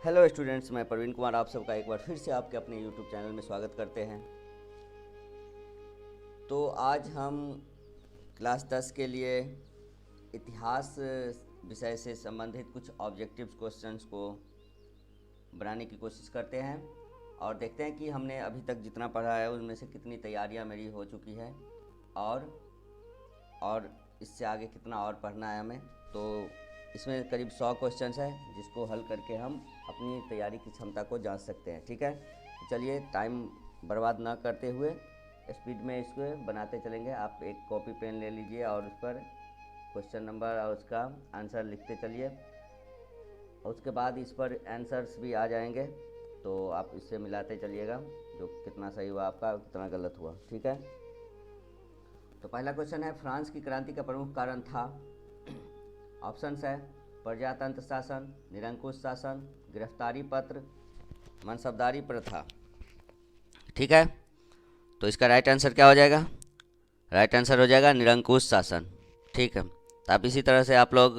Hello students, मैं प्रवीण कुमार आप सबका एक बार फिर से आपके अपने यूट्यूब चैनल में स्वागत करते हैं। तो आज हम क्लास 10 के लिए इतिहास विषय से संबंधित कुछ ऑब्जेक्टिव क्वेश्चंस को बनाने की कोशिश करते हैं और देखते हैं कि हमने अभी तक जितना पढ़ा है उनमें से कितनी तैयारियां मेरी हो चुकी है और इससे आगे कितना और पढ़ना है हमें। तो इसमें करीब 100 क्वेश्चंस है जिसको हल करके हम अपनी तैयारी की क्षमता को जांच सकते हैं। ठीक है, तो चलिए टाइम बर्बाद ना करते हुए स्पीड में इसको बनाते चलेंगे। आप एक कॉपी पेन ले लीजिए और उस पर क्वेश्चन नंबर और उसका आंसर लिखते चलिए। उसके बाद इस पर आंसर्स भी आ जाएंगे, तो आप इससे मिलाते चलिएगा जो कितना सही हुआ आपका कितना गलत हुआ। ठीक है, तो पहला क्वेश्चन है, फ्रांस की क्रांति का प्रमुख कारण था। ऑप्शंस है प्रजातंत्र शासन, निरंकुश शासन, गिरफ्तारी पत्र, मनसबदारी प्रथा। ठीक है, तो इसका राइट आंसर क्या हो जाएगा? राइट आंसर हो जाएगा निरंकुश शासन। ठीक है, तो आप इसी तरह से आप लोग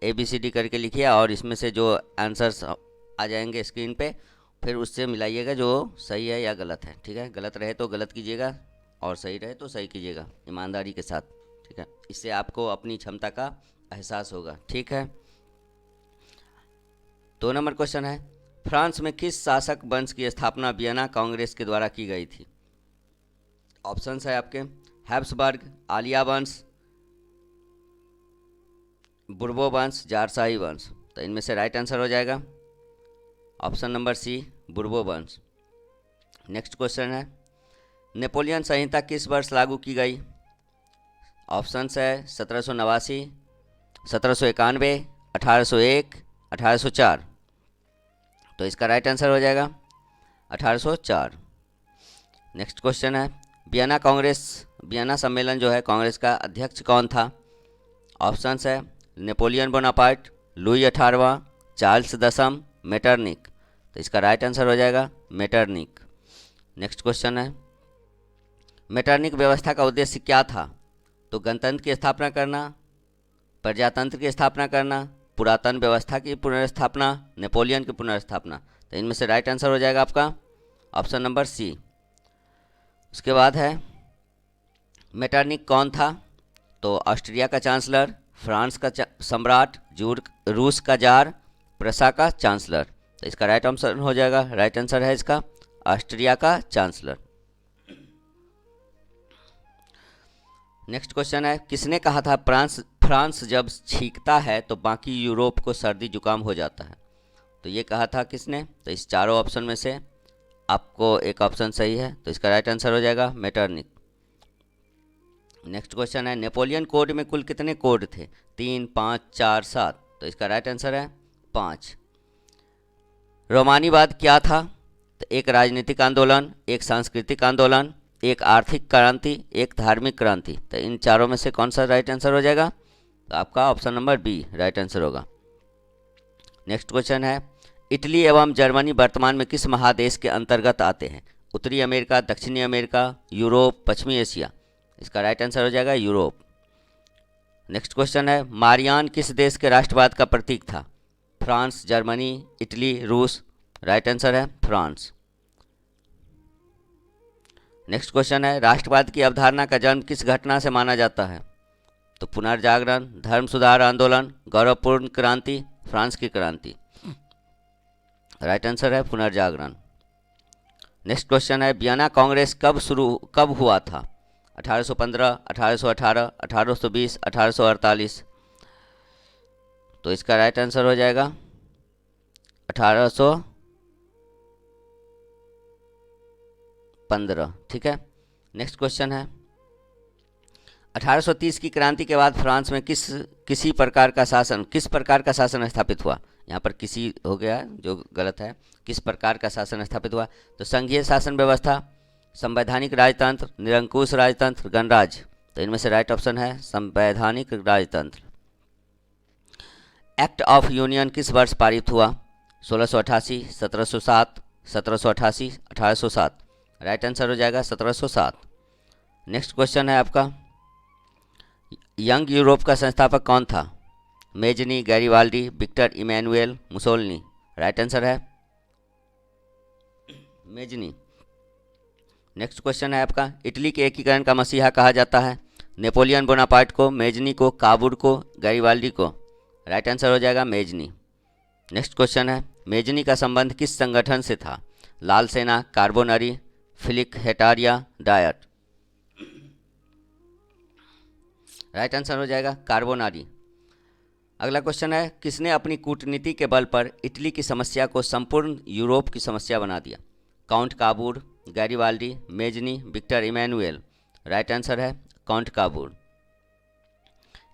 ABCD करके लिखिए और इसमें से जो आंसर्स आ जाएंगे स्क्रीन पे फिर उससे मिलाइएगा जो सही है या गलत है। ठीक है, गलत रहे तो गलत कीजिएगा और सही रहे तो सही कीजिएगा ईमानदारी के साथ। ठीक है, इससे आपको अपनी क्षमता का एहसास होगा। ठीक है, 2 नंबर क्वेश्चन है, फ्रांस में किस शासक वंश की स्थापना वियना कांग्रेस के द्वारा की गई थी? ऑप्शंस है आपके हैब्सबर्ग, आलिया वंश, बुर्बो वंश, जारशाही वंश। तो इनमें से राइट आंसर हो जाएगा ऑप्शन नंबर सी, बुर्बो वंश। नेक्स्ट क्वेश्चन है, नेपोलियन संहिता किस वर्ष लागू की गई? ऑप्शंस है 1789, 1791, 1801, 1804। तो इसका राइट आंसर हो जाएगा 1804। नेक्स्ट क्वेश्चन है, वियना सम्मेलन जो है कांग्रेस का अध्यक्ष कौन था? ऑप्शंस है नेपोलियन बोनापार्ट, लुई 18वां, चार्ल्स 10, मेटरनिक। तो इसका राइट आंसर हो जाएगा मेटरनिक। नेक्स्ट क्वेश्चन है, मेटरनिक व्यवस्था का उद्देश्य क्या था? तो गणतंत्र की स्थापना करना, प्रजातंत्र की स्थापना करना, पुरातन व्यवस्था की पुनर्स्थापना, नेपोलियन की पुनर्स्थापना। तो इनमें से राइट आंसर हो जाएगा आपका ऑप्शन नंबर सी। उसके बाद है मेटरनिक कौन था? तो ऑस्ट्रिया का चांसलर, फ्रांस का सम्राट, रूस का जार, प्रसा का चांसलर। तो इसका राइट आंसर हो जाएगा, राइट आंसर है इसका ऑस्ट्रिया का चांसलर। नेक्स्ट क्वेश्चन है, किसने कहा था फ्रांस जब छींकता है तो बाकी यूरोप को सर्दी जुकाम हो जाता है? तो ये कहा था किसने? तो इस चारों ऑप्शन में से आपको एक ऑप्शन सही है, तो इसका राइट आंसर हो जाएगा मेटरनिक। नेक्स्ट क्वेश्चन है, नेपोलियन कोड में कुल कितने कोड थे? 3, 5, 4, 7। तो इसका राइट आंसर है 5। रोमानीवाद क्या था? तो एक राजनीतिक आंदोलन, एक सांस्कृतिक आंदोलन, एक आर्थिक क्रांति, एक धार्मिक क्रांति। तो इन चारों में से कौन सा राइट आंसर हो जाएगा? तो आपका option number B right answer होगा। नेक्स्ट क्वेश्चन है, इटली एवं जर्मनी वर्तमान में किस महादेश के अंतर्गत आते हैं? उत्तरी अमेरिका, दक्षिणी अमेरिका, यूरोप, पश्चिमी एशिया। इसका राइट आंसर हो जाएगा यूरोप। नेक्स्ट क्वेश्चन है, मारियान किस देश के राष्ट्रवाद का प्रतीक था? फ्रांस, जर्मनी, इटली, रूस। राइट आंसर है फ्रांस। नेक्स्ट क्वेश्चन है, राष्ट्रवाद की अवधारणा का जन्म किस घटना से माना जाता है? तो पुनर्जागरण, धर्म सुधार आंदोलन, गौरवपूर्ण क्रांति, फ्रांस की क्रांति। राइट आंसर है पुनर्जागरण। नेक्स्ट क्वेश्चन है, वियना कांग्रेस कब हुआ था? 1815, 1818, 1820, 1848। तो इसका राइट आंसर हो जाएगा 1815। ठीक है, नेक्स्ट क्वेश्चन है, 1830 की क्रांति के बाद फ्रांस में किस प्रकार का शासन स्थापित हुआ? यहाँ पर किसी हो गया जो गलत है, किस प्रकार का शासन स्थापित हुआ? तो संघीय शासन व्यवस्था, संवैधानिक राजतंत्र, निरंकुश राजतंत्र, गणराज्य। तो इनमें से राइट ऑप्शन है संवैधानिक राजतंत्र। एक्ट ऑफ यूनियन किस वर्ष पारित हुआ? 1688, 1707, 1788, 1807। राइट आंसर हो जाएगा 1707। नेक्स्ट क्वेश्चन है आपका, यंग यूरोप का संस्थापक कौन था? Mazzini, Garibaldi, Victor Emmanuel, Mussolini. Right answer है मेजनी। नेक्स्ट क्वेश्चन है आपका, इटली के एकीकरण का मसीहा कहा जाता है? नेपोलियन बोनापार्ट को, मेजनी को, काबूर को, गैरिबाल्डी को? राइट आंसर हो जाएगा मेजनी। नेक्स्ट क्वेश्चन है, मेजनी का संबंध किस संगठन से था? लाल सेना, Carbonari, Philiki Hetairia, Diet? Right answer हो जाएगा कार्बोनारी। अगला क्वेश्चन है, किसने अपनी कूटनीति के बल पर इटली की समस्या को संपूर्ण यूरोप की समस्या बना दिया? Count Cavour, Garibaldi, Mazzini, Victor Emmanuel? Right answer है काउंट काबूर।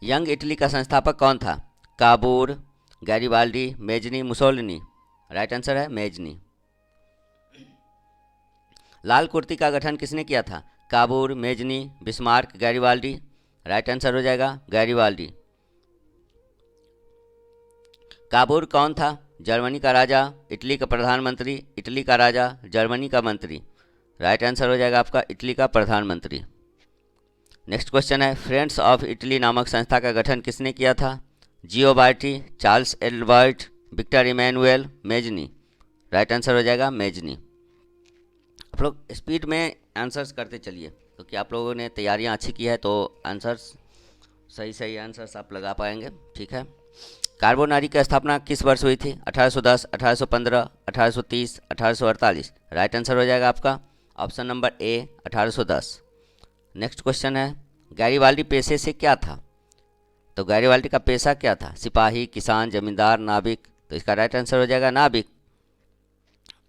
यंग इटली का संस्थापक कौन था? Cavour, Garibaldi, Mazzini, Mussolini? Right answer है मेजनी। लाल कुर्ती का गठन किसने किया था? Cavour, Mazzini, Bismarck, Garibaldi? Right answer हो जाएगा गैरिबाल्डी। काबूर कौन था? जर्मनी का राजा, इटली का प्रधानमंत्री, इटली का राजा, जर्मनी का मंत्री? राइट आंसर हो जाएगा आपका इटली का प्रधानमंत्री। नेक्स्ट क्वेश्चन है, फ्रेंड्स ऑफ इटली नामक संस्था का गठन किसने किया था? Gioberti, Charles Albert, Victor Emmanuel, Mazzini? Right answer हो जाएगा मेजनी। आप लोग स्पीड में आंसर्स करते चलिए, क्योंकि आप लोगों ने तैयारियां अच्छी की है तो आंसर्स सही आंसर्स आप लगा पाएंगे। ठीक है, कार्बोनारी की स्थापना किस वर्ष हुई थी? 1810, 1815, 1830, 1848? राइट आंसर हो जाएगा आपका option number A 1810। Next question है, गैरिबाल्डी पेशे से क्या था? तो गैरिबाल्डी का पेशा क्या था? सिपाही, किसान, जमींदार, नाविक? तो इसका राइट आंसर हो जाएगा नाविक।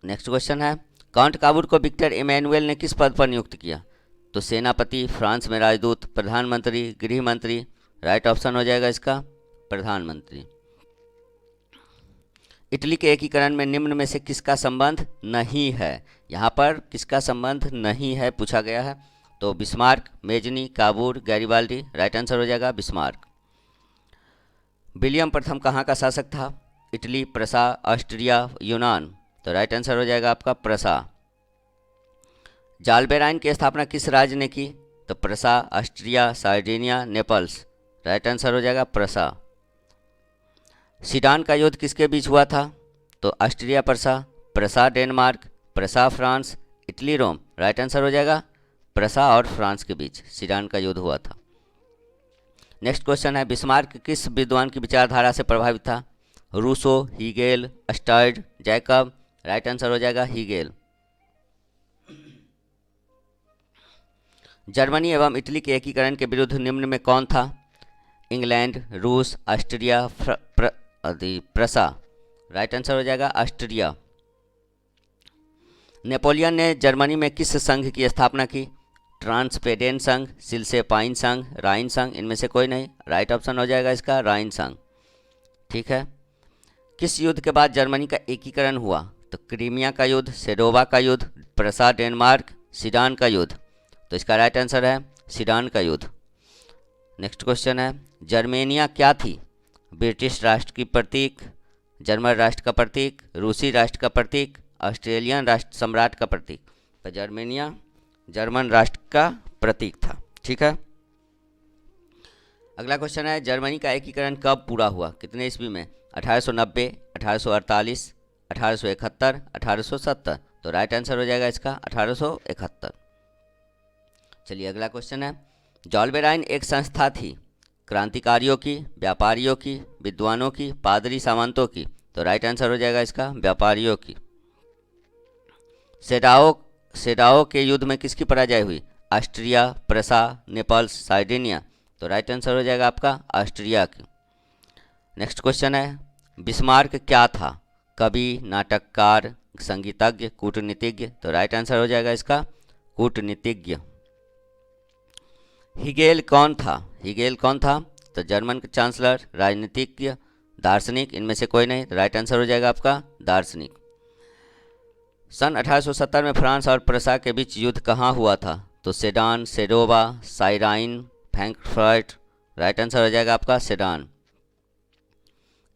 नेक्स्ट क्वेश्चन है, काउंट काबूर को विक्टर इमैनुएल ने किस पद पर नियुक्त किया? तो सेनापति, फ्रांस में राजदूत, प्रधानमंत्री, गृह मंत्री? राइट ऑप्शन हो जाएगा इसका प्रधानमंत्री। इटली के एकीकरण में निम्न में से किसका संबंध नहीं है? यहाँ पर किसका संबंध नहीं है पूछा गया है। तो Bismarck, Mazzini, काबूर, Garibaldi? Right answer हो जाएगा बिस्मार्क। विलियम प्रथम कहाँ का शासक था? इटली, प्रसा, ऑस्ट्रिया, यूनान? तो राइट आंसर हो जाएगा आपका प्रसा। जालबेराइन की स्थापना किस राज्य ने की? तो Prussia, Austria, Sardinia, Naples? Right answer हो जाएगा प्रसा। सीडान का युद्ध किसके बीच हुआ था? तो ऑस्ट्रिया प्रसा, प्रसा डेनमार्क, प्रसा फ्रांस, इटली रोम? राइट आंसर हो जाएगा प्रसा और फ्रांस के बीच सीडान का युद्ध हुआ था। नेक्स्ट क्वेश्चन है, बिस्मार्क किस विद्वान की विचारधारा से प्रभावित था? रूसो, हीगेल, स्टर्ड, जैकब? राइट आंसर हो जाएगा हीगेल। जर्मनी एवं इटली के एकीकरण के विरुद्ध निम्न में कौन था? इंग्लैंड, रूस, ऑस्ट्रिया, प्रसा? राइट आंसर हो जाएगा ऑस्ट्रिया। नेपोलियन ने जर्मनी में किस संघ की स्थापना की? ट्रांसपेडेन संघ, सिलसेपाइन संघ, राइन संघ? इनमें से कोई नहीं। राइट ऑप्शन हो जाएगा इसका राइन संघ। ठीक है, किस युद्ध के बाद जर्मनी का एकीकरण हुआ? तो क्रीमिया का युद्ध, सेडोवा का युद्ध, प्रसा डेनमार्क, सीडान का युद्ध? तो इसका राइट आंसर है सीडान का युद्ध। नेक्स्ट क्वेश्चन है, जर्मेनिया क्या थी? ब्रिटिश राष्ट्र की प्रतीक, जर्मन राष्ट्र का प्रतीक, रूसी राष्ट्र का प्रतीक, ऑस्ट्रेलियन राष्ट्र सम्राट का प्रतीक? तो जर्मेनिया जर्मन राष्ट्र का प्रतीक था। ठीक है, अगला क्वेश्चन है, जर्मनी का एकीकरण कब पूरा हुआ? कितने ईस्वी में? 1890, 1848, 1871, 1870? तो राइट आंसर हो जाएगा इसका 1871। चलिए अगला क्वेश्चन है, जालबेराइन एक संस्था थी क्रांतिकारियों की, व्यापारियों की, विद्वानों की, पादरी सामंतों की? तो राइट आंसर हो जाएगा इसका व्यापारियों की। सेडाओ के युद्ध में किसकी पराजय हुई? Austria, Prussia, Naples, Sardinia? तो राइट आंसर हो जाएगा आपका ऑस्ट्रिया की। नेक्स्ट क्वेश्चन है, बिस्मार्क क्या था? कवि, नाटककार, संगीतज्ञ, कूटनीतिज्ञ? तो राइट आंसर हो जाएगा इसका कूटनीतिज्ञ। हीगेल कौन था? हीगेल कौन था? तो जर्मन चांसलर, राजनीतिज्ञ, दार्शनिक? इनमें से कोई नहीं। राइट आंसर हो जाएगा आपका दार्शनिक। सन 1870 में फ्रांस और प्रसा के बीच युद्ध कहाँ हुआ था? तो sedan, Sedova, साइराइन, Frankfurt? Right answer हो जाएगा आपका सेडान।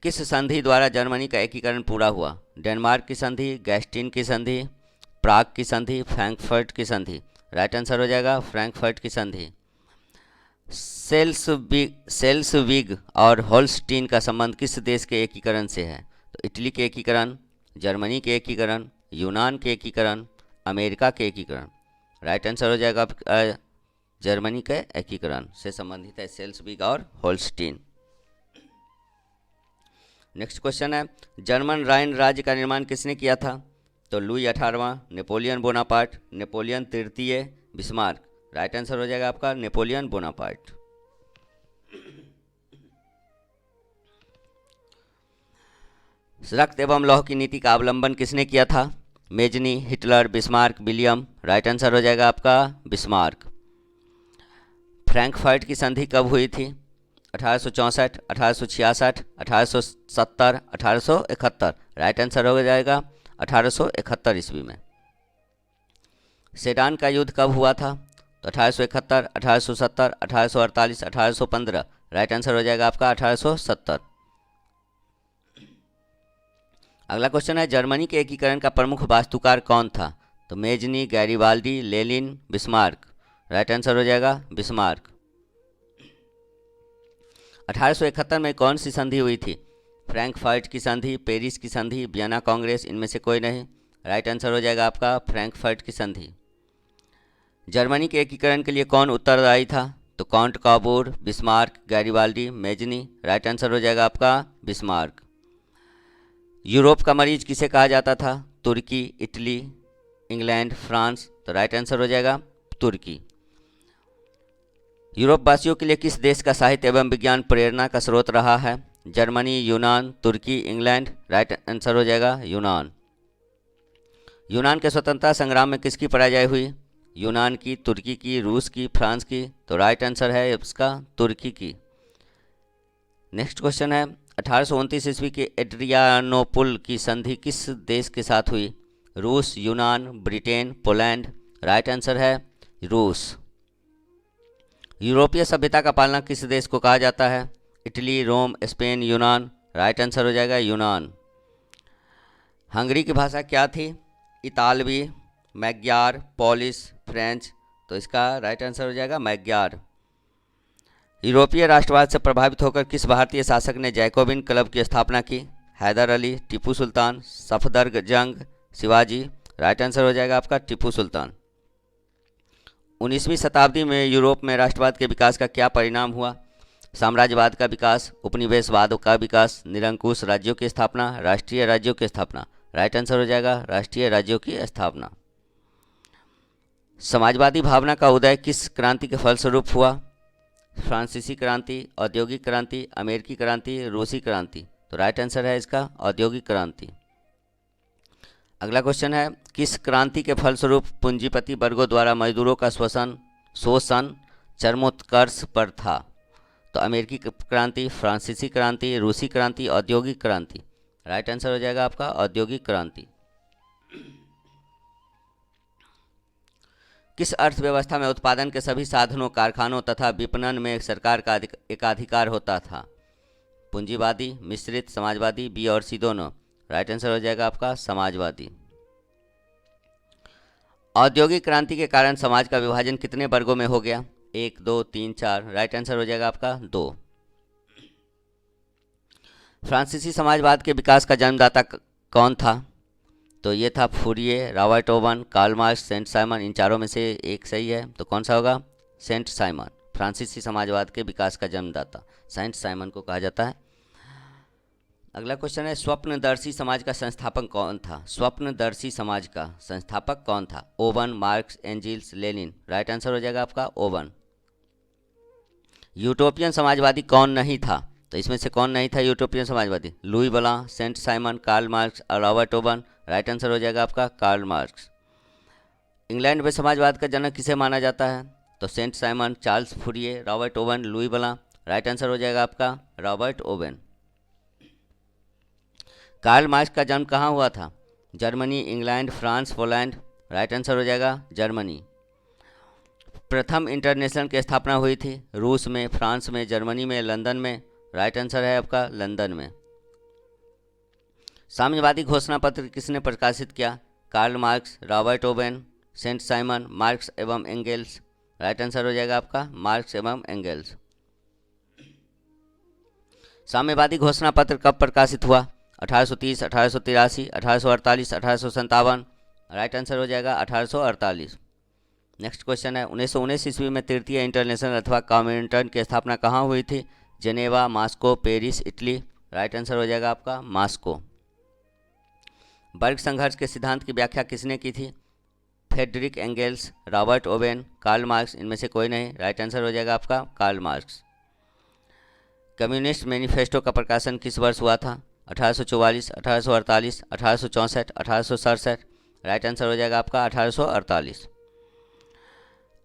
किस संधि द्वारा जर्मनी का एकीकरण पूरा हुआ? डेनमार्क की संधि, गैस्टिन की संधि, प्राग की संधि, फ्रैंकफर्ट की संधि? राइट आंसर हो जाएगा फ्रैंकफर्ट की संधि। सेल्सविग और होल्स्टीन का संबंध किस देश के एकीकरण से है? तो इटली के एकीकरण, जर्मनी के एकीकरण, यूनान के एकीकरण, अमेरिका के एकीकरण। राइट आंसर हो जाएगा जर्मनी के एकीकरण से संबंधित है सेल्सविग और होल्स्टीन। नेक्स्ट क्वेश्चन है, जर्मन राइन राज्य का निर्माण किसने किया था? तो लुई 18वां, नेपोलियन बोनापार्ट, नेपोलियन तृतीय, बिस्मार्क। राइट आंसर हो जाएगा आपका नेपोलियन बोनापार्ट। रक्त एवं लौह की नीति का अवलंबन किसने किया था? Mazzini, Hitler, Bismarck, William. Right answer हो जाएगा आपका बिस्मार्क। फ्रैंकफर्ट की संधि कब हुई थी? 1864, 1866, 1870, 1871। राइट आंसर हो जाएगा 1871 ईस्वी में। सेडान का युद्ध कब हुआ था? तो 1871, 1870, 1848, 1815। राइट आंसर हो जाएगा आपका 1870। अगला क्वेश्चन है, जर्मनी के एकीकरण का प्रमुख वास्तुकार कौन था? तो Mazzini, Garibaldi, Lenin, Bismarck. Right answer हो जाएगा बिस्मार्क। 1871 में कौन सी संधि हुई थी? फ्रैंकफर्ट की संधि, पेरिस की संधि, वियना कांग्रेस, इनमें से कोई नहीं। राइट आंसर हो जाएगा आपका फ्रैंकफर्ट की संधि। जर्मनी के एकीकरण के लिए कौन उत्तरदायी था? तो count काबूर, Bismarck, Garibaldi, Mazzini. Right answer हो जाएगा आपका बिस्मार्क। यूरोप का मरीज किसे कहा जाता था? तुर्की, इटली, इंग्लैंड, फ्रांस। तो राइट आंसर हो जाएगा तुर्की। यूरोप वासियों के लिए किस देश का साहित्य एवं विज्ञान प्रेरणा का स्रोत रहा है? जर्मनी, यूनान, तुर्की, इंग्लैंड। राइट आंसर हो जाएगा यूनान। यूनान के स्वतंत्रता संग्राम में किसकी पराजय हुई? यूनान की, तुर्की की, रूस की, फ्रांस की। तो राइट आंसर है इसका तुर्की की। नेक्स्ट क्वेश्चन है, 1829 ईस्वी की एड्रियानोपुल की संधि किस देश के साथ हुई? रूस, यूनान, ब्रिटेन, पोलैंड। राइट आंसर है रूस। यूरोपीय सभ्यता का पालना किस देश को कहा जाता है? इटली, रोम, स्पेन, यूनान। राइट आंसर हो जाएगा यूनान। हंगरी की भाषा क्या थी? इतालवी, मैग्यार, पोलिश, फ्रेंच। तो इसका राइट आंसर हो जाएगा मैग्यार। यूरोपीय राष्ट्रवाद से प्रभावित होकर किस भारतीय शासक ने जैकोबिन क्लब की स्थापना की? हैदर अली, टीपू सुल्तान, सफदर जंग, शिवाजी। राइट आंसर हो जाएगा आपका टीपू सुल्तान। 19वीं शताब्दी में यूरोप में राष्ट्रवाद के विकास का क्या परिणाम हुआ? साम्राज्यवाद का विकास, उपनिवेशवाद का विकास, निरंकुश राज्यों की स्थापना, राष्ट्रीय राज्यों की स्थापना। राइट आंसर हो जाएगा राष्ट्रीय राज्यों की स्थापना। समाजवादी भावना का उदय किस क्रांति के फलस्वरूप हुआ? फ्रांसीसी क्रांति, औद्योगिक क्रांति, अमेरिकी क्रांति, रूसी क्रांति। तो राइट आंसर है इसका औद्योगिक क्रांति। अगला क्वेश्चन है, किस क्रांति के फलस्वरूप पूंजीपति वर्गों द्वारा मजदूरों का शोषण चरमोत्कर्ष पर था? तो अमेरिकी क्रांति, फ्रांसीसी क्रांति, रूसी क्रांति, औद्योगिक क्रांति। राइट आंसर हो जाएगा आपका औद्योगिक क्रांति। किस अर्थव्यवस्था में उत्पादन के सभी साधनों, कारखानों तथा विपणन में सरकार का एकाधिकार होता था? पूंजीवादी, मिश्रित, समाजवादी, बी और सी दोनों। राइट आंसर हो जाएगा आपका समाजवादी। औद्योगिक क्रांति के कारण समाज का विभाजन कितने वर्गों में हो गया? 1, 2, 3, 4। राइट आंसर हो जाएगा आपका 2। फ्रांसीसी समाजवाद के विकास का जन्मदाता कौन था? तो ये था Fourier, Robert Owen, Karl Marx, Saint Simon. इन चारों में से एक सही है, तो कौन सा होगा? Saint Simon. फ्रांसीसी समाजवाद के विकास का जन्मदाता सेंट साइमन को कहा जाता है। अगला क्वेश्चन है, स्वप्नदर्शी समाज का संस्थापक कौन था? स्वप्नदर्शी समाज का संस्थापक कौन था? Oven, marks, Angeles, Lenin. Right answer हो जाएगा आपका ओवन। यूटोपियन समाजवादी कौन नहीं था? तो इसमें से कौन नहीं था यूटोपियन समाजवादी? Louis Blanc, Saint Simon, Karl Marx और रॉबर्ट ओवन। राइट आंसर हो जाएगा आपका कार्ल मार्क्स। इंग्लैंड में समाजवाद का जनक किसे माना जाता है? तो Saint Simon, Charles Fourier, Robert Owen, Louis Blanc. Right answer हो जाएगा आपका रॉबर्ट ओवन। कार्ल मार्क्स का जन्म कहाँ हुआ था? Germany, England, France, Poland. Right answer हो जाएगा जर्मनी। प्रथम इंटरनेशनल की स्थापना हुई थी रूस में, फ्रांस में, जर्मनी में, लंदन में। राइट आंसर है आपका लंदन में। साम्यवादी घोषणा पत्र किसने प्रकाशित किया? Karl Marx, Robert Owen, Saint Simon, Marx एवं एंगेल्स। राइट आंसर हो जाएगा आपका मार्क्स एवं एंगेल्स। साम्यवादी घोषणा पत्र कब प्रकाशित हुआ? 1830, 1883, 1848, 1857। राइट आंसर हो जाएगा 1848। नेक्स्ट क्वेश्चन है 1919 ईस्वी में तृतीय इंटरनेशनल अथवा कॉमिन्टर्न की स्थापना कहाँ हुई थी? Geneva, Moscow, Paris, Italy. Right answer हो जाएगा आपका मॉस्को। वर्ग संघर्ष के सिद्धांत की व्याख्या किसने की थी? Friedrich Engels, Robert Owen, Karl Marx. इनमें से कोई नहीं। राइट आंसर हो जाएगा आपका कार्ल मार्क्स। कम्युनिस्ट मैनिफेस्टो का प्रकाशन किस वर्ष हुआ था? 1844, 1848, 1864, 1867। राइट आंसर हो जाएगा आपका 1848।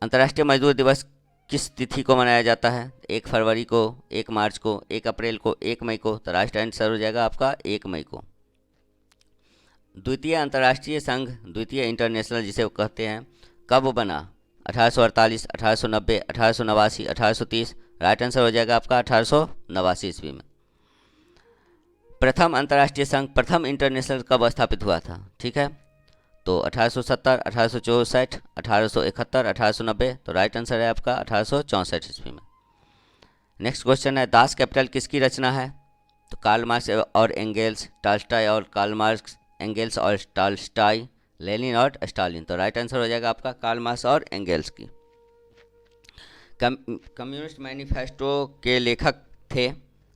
अंतर्राष्ट्रीय मजदूर दिवस किस तिथि को मनाया जाता है? 1 फरवरी को, 1 मार्च को, 1 अप्रैल को, 1 मई को। तो राइट आंसर हो जाएगा आपका 1 मई को। द्वितीय अंतर्राष्ट्रीय संघ, द्वितीय इंटरनेशनल जिसे वो कहते हैं, कब बना? 1848, 1890, 1889, 1830। राइट आंसर हो जाएगा आपका 1889 ईस्वी में। प्रथम अंतर्राष्ट्रीय संघ, प्रथम इंटरनेशनल कब स्थापित हुआ था? ठीक है, तो 1870, 1864, 1871, 1890। तो राइट आंसर है आपका 1864 ईस्वी में। नेक्स्ट क्वेश्चन है दास कैपिटल किसकी रचना है? तो कार्ल मार्क्स और एंगेल्स, टॉल्स्टॉय और कार्ल मार्क्स, एंगेल्स और टॉल्स्टॉय, लेनिन और स्टालिन। तो राइट आंसर हो जाएगा आपका कार्ल मार्क्स और एंगेल्स की। कम्युनिस्ट मैनिफेस्टो के लेखक थे,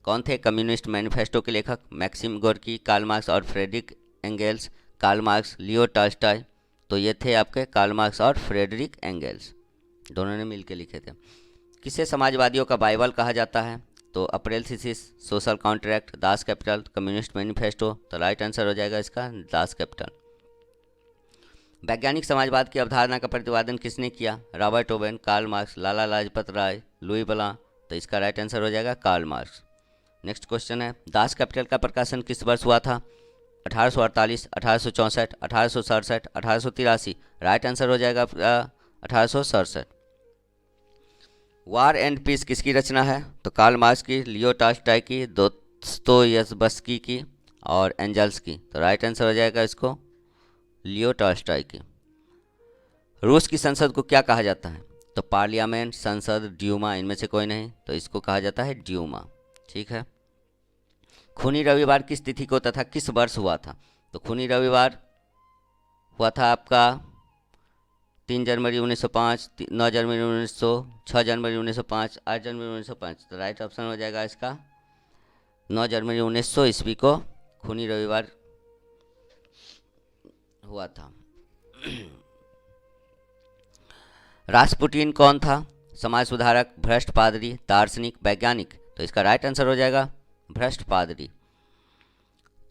कौन थे कम्युनिस्ट मैनिफेस्टो के लेखक? मैक्सिम गोर्की, कार्ल मार्क्स और Friedrich Engels, Karl Marx, Leo Tolstoy. तो ये थे आपके कार्ल मार्क्स और फ्रेडरिक एंगेल्स, दोनों ने मिलकर लिखे थे। किसे समाजवादियों का बाइबल कहा जाता है? तो April theses, social contract, Das Kapital, communist manifesto. तो राइट आंसर हो जाएगा इसका दास कैपिटल। वैज्ञानिक समाजवाद की अवधारणा का प्रतिपादन किसने किया? Robert Owen, Karl marks, Lala Lajpat Rai, Louis ब्लां। तो इसका राइट आंसर हो जाएगा कार्ल मार्क्स। नेक्स्ट क्वेश्चन है दास कैपिटल का प्रकाशन किस वर्ष हुआ था? 1848, 1864, 1867, 1883। राइट आंसर हो जाएगा 1867। वार एंड पीस किसकी रचना है? तो कार्ल मार्क्स की, लियो टॉल्स्टॉय की, दोस्तोयेव्स्की की और एंजल्स की। तो राइट आंसर हो जाएगा इसको लियो टॉल्स्टॉय की। रूस की संसद को क्या कहा जाता है? तो पार्लियामेंट, संसद, ड्यूमा। इनमें से कोई नहीं। तो इसको कहा जाता है ड्यूमा। ठीक है। खूनी रविवार किस तिथि को तथा किस वर्ष हुआ था? तो खूनी रविवार हुआ था आपका 3 जनवरी 1905, 9 जनवरी 1900, 6 जनवरी 1905, 8 जनवरी 1905। तो राइट ऑप्शन हो जाएगा इसका 9 जनवरी 1900 ईस्वी को खूनी रविवार हुआ था। रास्पुटिन कौन था? समाज सुधारक, भ्रष्ट पादरी, दार्शनिक, वैज्ञानिक। तो इसका राइट आंसर हो जाएगा भ्रष्ट पादरी।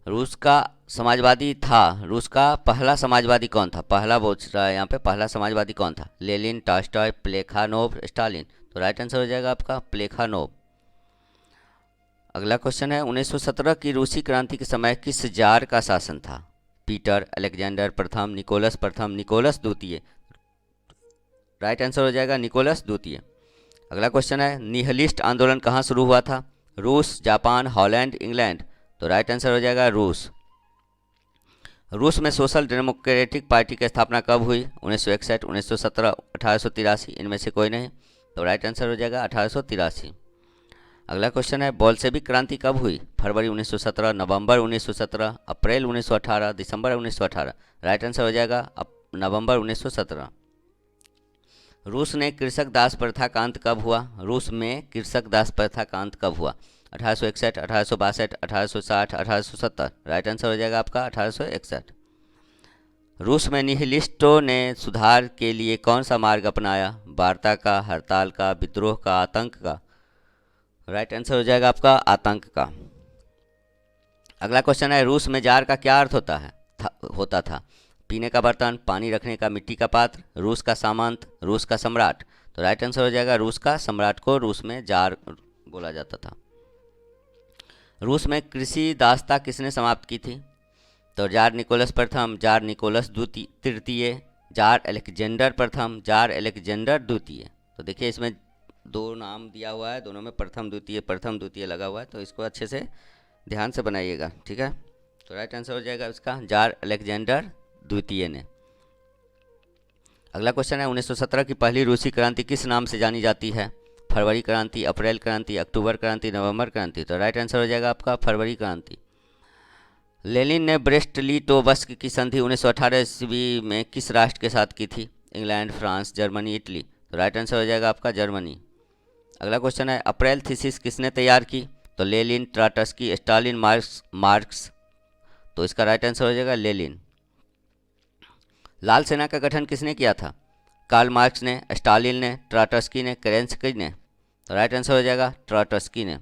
रूस का समाजवादी था, रूस का पहला समाजवादी कौन था? पहला बोल रहा है यहाँ पे, पहला समाजवादी कौन था? Lenin, Tolstoy, Plekhanov, Stalin. तो राइट आंसर हो जाएगा आपका प्लेखानोव। अगला क्वेश्चन है 1917 की रूसी क्रांति के समय किस जार का शासन था? पीटर, अलेक्जेंडर प्रथम, निकोलस प्रथम, निकोलस द्वितीय। राइट आंसर हो जाएगा निकोलस द्वितीय। अगला क्वेश्चन है निहलिस्ट आंदोलन कहाँ शुरू हुआ था? रूस, जापान, हॉलैंड, इंग्लैंड। तो राइट आंसर हो जाएगा रूस। रूस में सोशल डेमोक्रेटिक पार्टी की स्थापना कब हुई? 1961, 1917, 1883। इनमें से कोई नहीं। तो राइट आंसर हो जाएगा 1883। अगला क्वेश्चन है बोल्शेविक क्रांति कब हुई? फरवरी 1917, नवंबर 1917, अप्रैल 1918, दिसंबर 1918। राइट आंसर हो जाएगा नवंबर 1917। रूस ने कृषक दास प्रथा का अंत कब हुआ? रूस में कृषक दास प्रथा का अंत कब हुआ? 1861, 1862, 1860, 1870। राइट आंसर हो जाएगा आपका 1861। रूस में निहिलिस्टों ने सुधार के लिए कौन सा मार्ग अपनाया? वार्ता का, हड़ताल का, विद्रोह का, आतंक का। राइट आंसर हो जाएगा आपका आतंक का। अगला क्वेश्चन है रूस में जार का क्या अर्थ होता था? पीने का बर्तन, पानी रखने का मिट्टी का पात्र, रूस का सामंत, रूस का सम्राट। तो राइट आंसर हो जाएगा रूस का सम्राट को रूस में जार बोला जाता था। रूस में कृषि दासता किसने समाप्त की थी? तो जार निकोलस प्रथम, जार निकोलस तृतीय, जार अलेक्जेंडर प्रथम, जार अलेक्जेंडर द्वितीय। तो देखिए इसमें दो नाम दिया हुआ है, दोनों में प्रथम द्वितीय लगा हुआ है, तो इसको अच्छे से ध्यान से बनाइएगा। ठीक है। तो राइट आंसर हो जाएगा इसका जार अलेक्जेंडर द्वितीय ने। अगला क्वेश्चन है 1917 की पहली रूसी क्रांति किस नाम से जानी जाती है? फरवरी क्रांति, अप्रैल क्रांति, अक्टूबर क्रांति, नवंबर क्रांति। तो राइट आंसर हो जाएगा आपका फरवरी क्रांति। लेनिन ने ब्रेस्ट लिटोवस्क की संधि 1918 ईस्वी में किस राष्ट्र के साथ की थी? England, France, Germany, Italy. तो राइट आंसर हो जाएगा आपका जर्मनी। अगला क्वेश्चन है, अप्रैल थीसिस किसने तैयार की? तो लेनिन, ट्राटस्की, स्टालिन, मार्क्स। तो इसका राइट आंसर हो जाएगा लेनिन। लाल सेना का गठन किसने किया था? कार्ल मार्क्स ने, स्टालिन ने, ट्राटस्की ने, केरेंस्की ने। तो राइट आंसर हो जाएगा ट्राटस्की ने।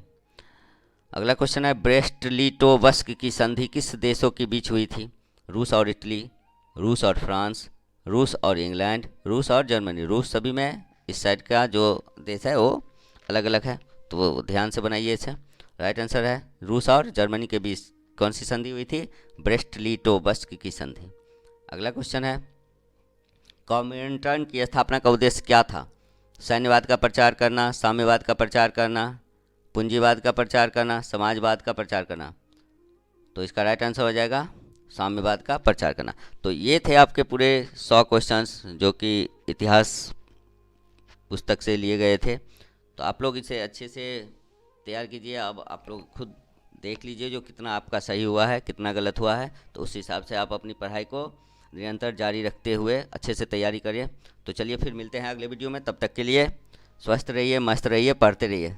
अगला क्वेश्चन है, ब्रेस्ट लिटोवस्क की संधि किस देशों के बीच हुई थी? रूस और इटली, रूस और फ्रांस, रूस और इंग्लैंड, रूस और जर्मनी। रूस सभी में, इस साइड का जो देश है वो अलग अलग है, तो वो ध्यान से बनाइए इसे। राइट आंसर है रूस और जर्मनी के बीच कौन सी संधि हुई थी? ब्रेस्ट लिटोवस्क की संधि। अगला क्वेश्चन है, कॉमिंटर्न की स्थापना का उद्देश्य क्या था? सैन्यवाद का प्रचार करना, साम्यवाद का प्रचार करना, पूंजीवाद का प्रचार करना, समाजवाद का प्रचार करना। तो इसका राइट आंसर हो जाएगा साम्यवाद का प्रचार करना। तो ये थे आपके पूरे 100 क्वेश्चंस जो कि इतिहास पुस्तक से लिए गए थे। तो आप लोग इसे अच्छे से तैयार कीजिए। अब आप लोग खुद देख लीजिए जो कितना आपका सही हुआ है, कितना गलत हुआ है, तो उस हिसाब से आप अपनी पढ़ाई को निरंतर जारी रखते हुए अच्छे से तैयारी करिए। तो चलिए फिर मिलते हैं अगले वीडियो में, तब तक के लिए स्वस्थ रहिए, मस्त रहिए, पढ़ते रहिए।